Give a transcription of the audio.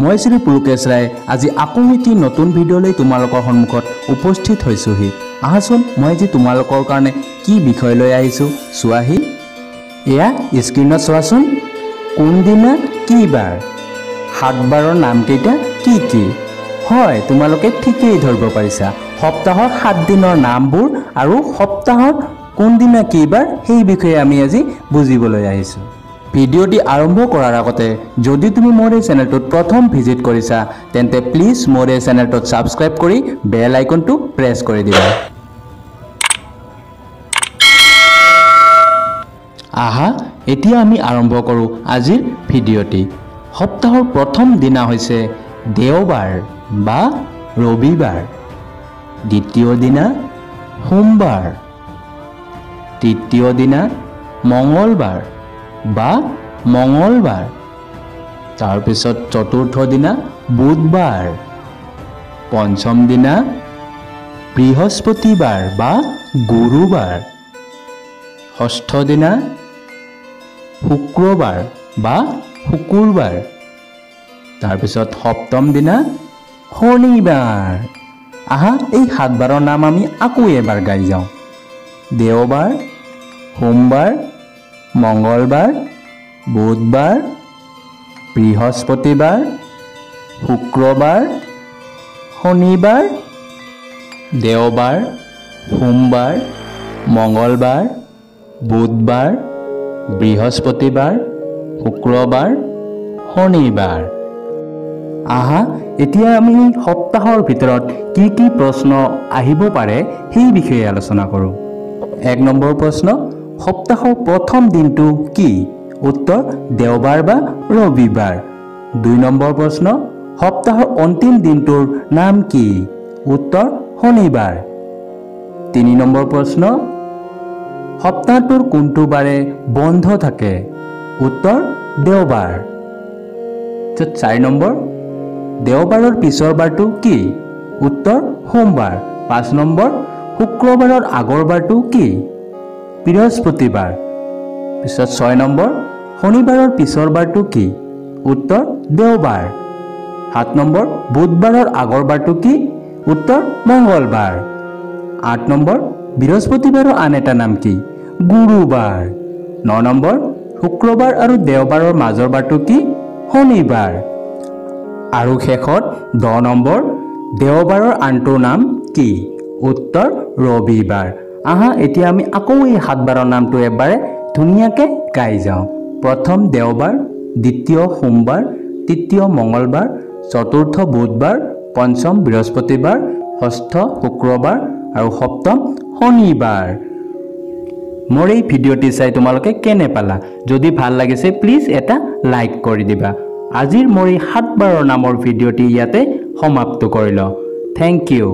মই শ্ৰী পুলকেশ ৰায় আজি আকৌ এটি নতুন ভিডিঅ'লৈ তোমালোকৰ সন্মুখত উপস্থিত হৈছোহি। আহাচোন মই আজি তোমালোকৰ কাৰণে কি বিষয় লৈ আহিছোঁ চোৱাহি। এয়া স্ক্ৰীনত চোৱাচোন। কোনদিনা কি বাৰ, 7 বাৰৰ নামকেইটা কি কি? হয়, তোমালোকে ঠিকেই ধৰিব পাৰিছা। সপ্তাহৰ 7 দিনৰ নামবোৰ আৰু সপ্তাহৰ কোনদিনা কি বাৰ সেই বিষয়ে আমি আজি বুজিবলৈ আহিছোঁ। ভিডিঅ'টি আৰম্ভ কৰাৰ আগতে যদি তুমি মোৰ এই চেনেলটোত প্ৰথম ভিজিট কৰিছা তেন্তে প্লিজ মোৰ এই চেনেলটোত ছাবস্ক্ৰাইব কৰি বেল আইকনটো প্ৰেছ কৰি দিবা। আহা এতিয়া আমি আৰম্ভ কৰোঁ আজিৰ ভিডিঅ'টি। সপ্তাহৰ প্ৰথম দিনা হৈছে দেওবাৰ বা ৰবিবাৰ, দ্বিতীয় দিনা সোমবাৰ, তৃতীয় দিনা মঙলবাৰ বা মঙলবাৰ, তাৰপিছত চতুৰ্থ দিনা বুধবাৰ, পঞ্চম দিনা বৃহস্পতিবাৰ বা গুৰুবাৰ, ষষ্ঠ দিনা শুক্ৰবাৰ বা শুকুৰবাৰ, তাৰপিছত সপ্তম দিনা শনিবাৰ। আহা এই 7 বাৰৰ নাম আমি আকৌ এবাৰ গাই যাওঁ। দেওবাৰ, সোমবাৰ, মঙলবাৰ, বুধবাৰ, বৃহস্পতিবাৰ, শুক্ৰবাৰ, শনিবাৰ। দেওবাৰ, সোমবাৰ, মঙলবাৰ, বুধবাৰ, বৃহস্পতিবাৰ, শুক্ৰবাৰ, শনিবাৰ। আহা এতিয়া আমি সপ্তাহৰ ভিতৰত কি কি প্ৰশ্ন আহিব পাৰে সেই বিষয়ে আলোচনা কৰোঁ। 1 নম্বৰ প্ৰশ্ন, সপ্তাহৰ প্ৰথম দিনটো কি? উত্তৰ দেওবাৰ বা ৰবিবাৰ। 2 নম্বৰ প্ৰশ্ন, সপ্তাহৰ অন্তিম দিনটোৰ নাম কি? উত্তৰ শনিবাৰ। 3 নম্বৰ প্ৰশ্ন, সপ্তাহটোৰ কোনটো বাৰে বন্ধ থাকে? উত্তৰ দেওবাৰ। 4 নম্বৰ, দেওবাৰৰ পিছৰ বাৰটো কি? উত্তৰ সোমবাৰ। 5 নম্বৰ, শুক্ৰবাৰৰ আগৰ বাৰটো কি? বৃহস্পতিবাৰ। পিছত 6 নম্বৰ, শনিবাৰৰ পিছৰ বাৰটো কি? উত্তৰ দেওবাৰ। 7 নম্বৰ, বুধবাৰৰ আগৰ বাৰটো কি? উত্তৰ মঙলবাৰ। 8 নম্বৰ, বৃহস্পতিবাৰৰ আন এটা নাম কি? গুৰুবাৰ। 9 নম্বৰ, শুক্ৰবাৰ আৰু দেওবাৰৰ মাজৰ বাৰটো কি? শনিবাৰ। আৰু শেষত 10 নম্বৰ, দেওবাৰৰ আনটো নাম কি? উত্তৰ ৰবিবাৰ। আহা এতিয়া আমি আকৌ এই 7 বাৰৰ নামটো এবাৰে ধুনীয়াকৈ গাই যাওঁ। প্ৰথম দেওবাৰ, দ্বিতীয় সোমবাৰ, তৃতীয় মঙলবাৰ, চতুৰ্থ বুধবাৰ, পঞ্চম বৃহস্পতিবাৰ, ষষ্ঠ শুক্ৰবাৰ আৰু সপ্তম শনিবাৰ। মোৰ এই ভিডিঅ'টি চাই তোমালোকে কেনে পালা? যদি ভাল লাগিছে প্লিজ এটা লাইক কৰি দিবা। আজিৰ মোৰ এই 7 বাৰৰ নামৰ ভিডিঅ'টি ইয়াতে সমাপ্ত কৰি লওঁ। Thank U.